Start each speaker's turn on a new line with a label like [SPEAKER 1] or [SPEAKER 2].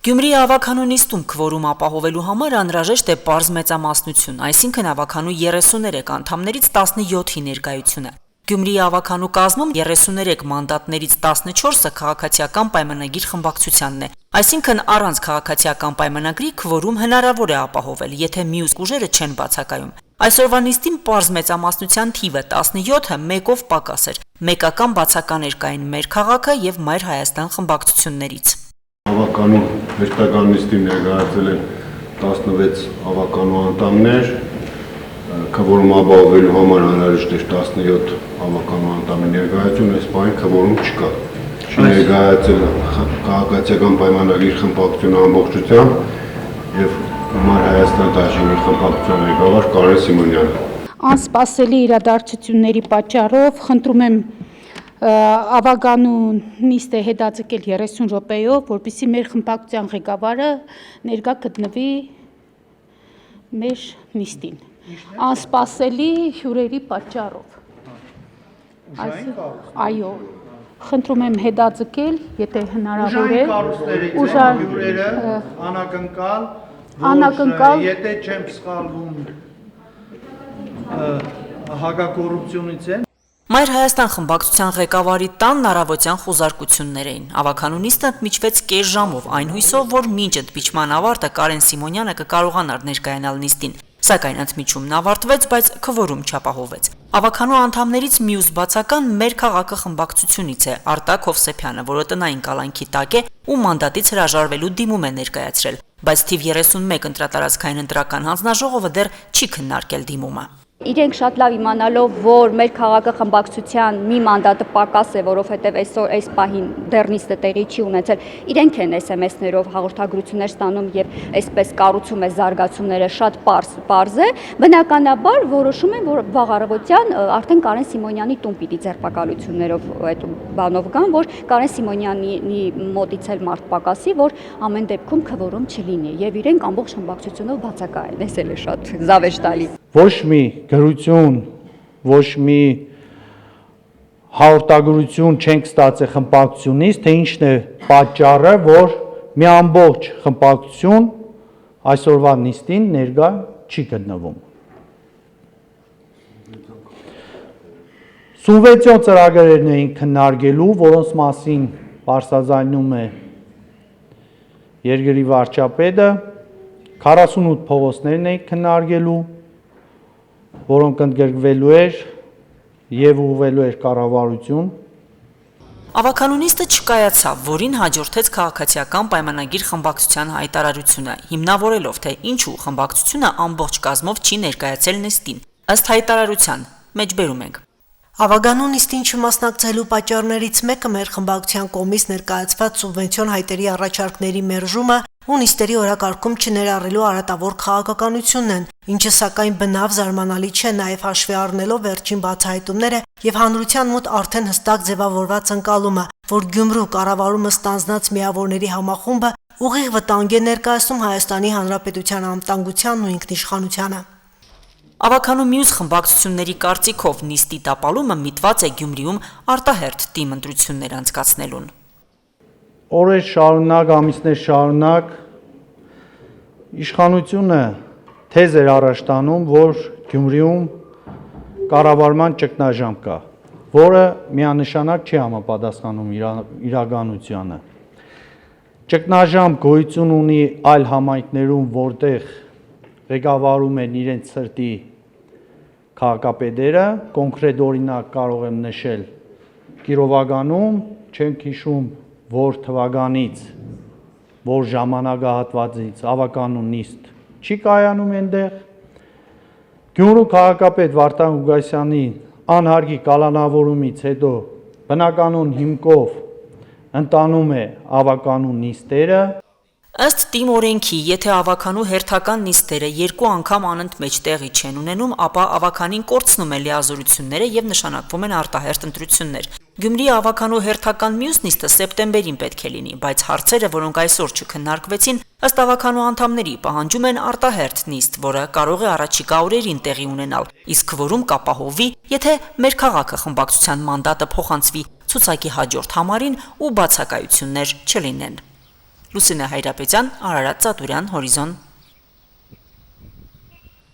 [SPEAKER 1] Գյումրիի ավականու նիստում քվորում ապահովելու համար անհրաժեշտ է պարզ մեծամասնություն, այսինքն ավականու 33 անդամներից 17-ի ներկայությունը։ Գյումրիի ավականու կազմում 33 մանդատներից 14-ը քաղաքացիական պայմանագիր խմբակցությանն է, այսինքն առանց քաղաքացիական պայմանագրի քվորում հնարավոր է ապահովել, եթե մյուս ուժերը չեն բացակայում։ Այսօրվա նիստին պարզ մեծամասնության թիվը 17-ը մեկով պակաս էր, մեկական բացականեր կային Մեր քաղաքը եւ Մայր Հայաստան խմբակցություններից։
[SPEAKER 2] Ավականու հերթական նիստին ներկայացել են 16 ավականու անդամներ, քվորում ապահովելու համար անհրաժեշտ էր 17 ավականու անդամի ներկայություն, այս բանը քվորում չկա։ Չի ներկայացել քաղաքացիական պայմանագրի խմբակցությունը ամբողջությամբ եւ Մայր Հայաստան դաշինքի խմբակցության ղեկավար Կարեն Սիմոնյանը։
[SPEAKER 3] Անսպասելի իրադարձությունների պատճառով խնդրում եմ ավականու նիստ է հետաձգել 30 րոպեով, որպեսզի մեր խմբակցության ղեկավարը ներկա գտնվի մեր նիստին։ Անսպասելի հյուրերի պատճառով։ Այո, խնդրում եմ հետաձգել, եթե հնարավոր է։
[SPEAKER 4] Ուժային հյուրերը անակնկալ, եթե չեմ սխալվում, հակակոռուպցիոնից են։
[SPEAKER 1] Մայր Հայաստան խմբակցության ղեկավարի տանն առավոտյան խուզարկություններ էին։ Ավականու նիստը ընդմիջվեց կես ժամով, այն հույսով, որ մինչ ընդմիջման ավարտը Կարեն Սիմոնյանը կկարողանար ներկայանալ նիստին։ Սակայն ընդմիջումն ավարտվեց, բայց քվորում չապահովվեց։ Ավականու անդամներից մյուս բացական Մեր քաղաքը խմբակցությունից է Արտակ Հովսեփյանը, որը տնային կալանքի տակ է ու մանդատից հրաժարվելու դիմում է ներկայացրել, բայց թիվ 31 ընտրատարածքային ընտրական հանձնաժողովը դեռ չի քննարկել դիմումը։
[SPEAKER 5] Իրենք շատ լավ իմանալով, որ Մեր քաղաքը խմբակցության մի մանդատը պակաս է, որովհետև այս պահին դեռ նիստը տեղի չի ունեցել, իրենք են SMS-ներով հաղորդագրություններ ստանում եւ այսպես կառուցում է զարգացումները շատ պարզ է, բնականաբար որոշում են, որ վաղ առավոտյան արդեն Կարեն Սիմոնյանի տուն պիտի ձերբակալություններով այդ բանով գան, որ Կարեն Սիմոնյանի մոտից էլ մարդ պակասի, որ ամեն դեպքում քվորում չլինի եւ իրենք ամբողջ խմբակցությունով բացակա են, էս էլ է շատ զավեշտալի։
[SPEAKER 4] Ոչ մի գրություն, ոչ մի հաղորդագրություն չենք ստացել խմբակցությունից, թե ինչն է պատճառը, որ մի ամբողջ խմբակցություն այսօրվա նիստին ներկա չի գտնվում։ Սուբվենցիոն ծրագրերն էին քննարկելու, որոնց մասին բարձրաձայնում է երկրի վարչապետը, 48 փողոցներն էին քննարկելու, որոնք ընդգրկվելու էր եւ ուղղվելու էր կառավարություն։
[SPEAKER 1] Ավականու նիստը չկայացավ, որին հաջորդեց քաղաքացիական պայմանագիր խմբակցության հայտարարությունը, հիմնավորելով, թե ինչու խմբակցությունը ամբողջ կազմով չի ներկայացել նիստին։ Ըստ հայտարարության, մեջբերում ենք։
[SPEAKER 6] Ավականու նիստին չմասնակցելու պատճառներից մեկը մեր խմբակցության կողմից ներկայացված սուբվենցիոն հայտերի առաջարկների մերժումը ու նիստերի օրակարգում չներառելու արատավոր քաղաքականությունն են, ինչը սակայն բնավ զարմանալի չէ նաև հաշվի առնելով վերջին բացահայտումները եւ հանրության մոտ արդեն հստակ ձևավորված ընկալումը, որ Գյումրու կառավարումը ստանձնած միավորների համախումբը ուղիղ վտանգ է ներկայացնում Հայաստանի Հանրապետության անվտանգությանն ու ինքնիշխանությանը։
[SPEAKER 1] Ավականու մյուս խմբակցությունների կարծիքով նիստի տապալումը միտված է Գյումրիում արտահերթ թիմ ընտրություններ անցկացնելուն։
[SPEAKER 4] Օրեր շարունակ, ամիսներ շարունակ իշխանությունը թեզ էր առաջ տանում, որ Գյումրիում կառավարման ճգնաժամ կա, որը միանշանակ չի համապատասխանում իրականությանը։ Ճգնաժամ գոյություն ունի այլ համայնքներում, որտեղ ղեկավարում են իրենց սրտի քաղաքապետերը, կոնկրետ օրինակ կարող եմ նշել Կիրովագանում, չենք հիշում որ թվականից, որ ժամանակահատվածից ավականու նիստ չի կայանում այնտեղ, Գյումրու քաղաքապետ Վարդան Ղուկասյանի անհարգի կալանավորումից հետո բնականոն հիմքով ընտանում է ավականու նիստերը։
[SPEAKER 1] Ըստ թիմ օրենքի, եթե ավականու հերթական նիստերը երկու անգամ անընդմեջ տեղի չեն ունենում, ապա ավականին կորցնում է լիազորությունները եւ նշանակվում են արտահերթ ընտրություններ։ Գյումրիի ավականու հերթական մյուս նիստը սեպտեմբերին պետք է լինի, բայց հարցերը, որոնք այսօր չքննարկվեցին, ըստ ավականու անդամների պահանջում են արտահերթ նիստ, որը կարող է առաջիկա օրերին տեղի ունենալ, իսկ քվորում կապահովվի, եթե Մեր քաղաքը խմբակցության մանդատը փոխանցվի ցուցակի հաջորդ համարին ու բացակայություններ չլինեն։ Լուսինե Հայրապետյան, Արարատ Ծատուրյան, Հորիզոն։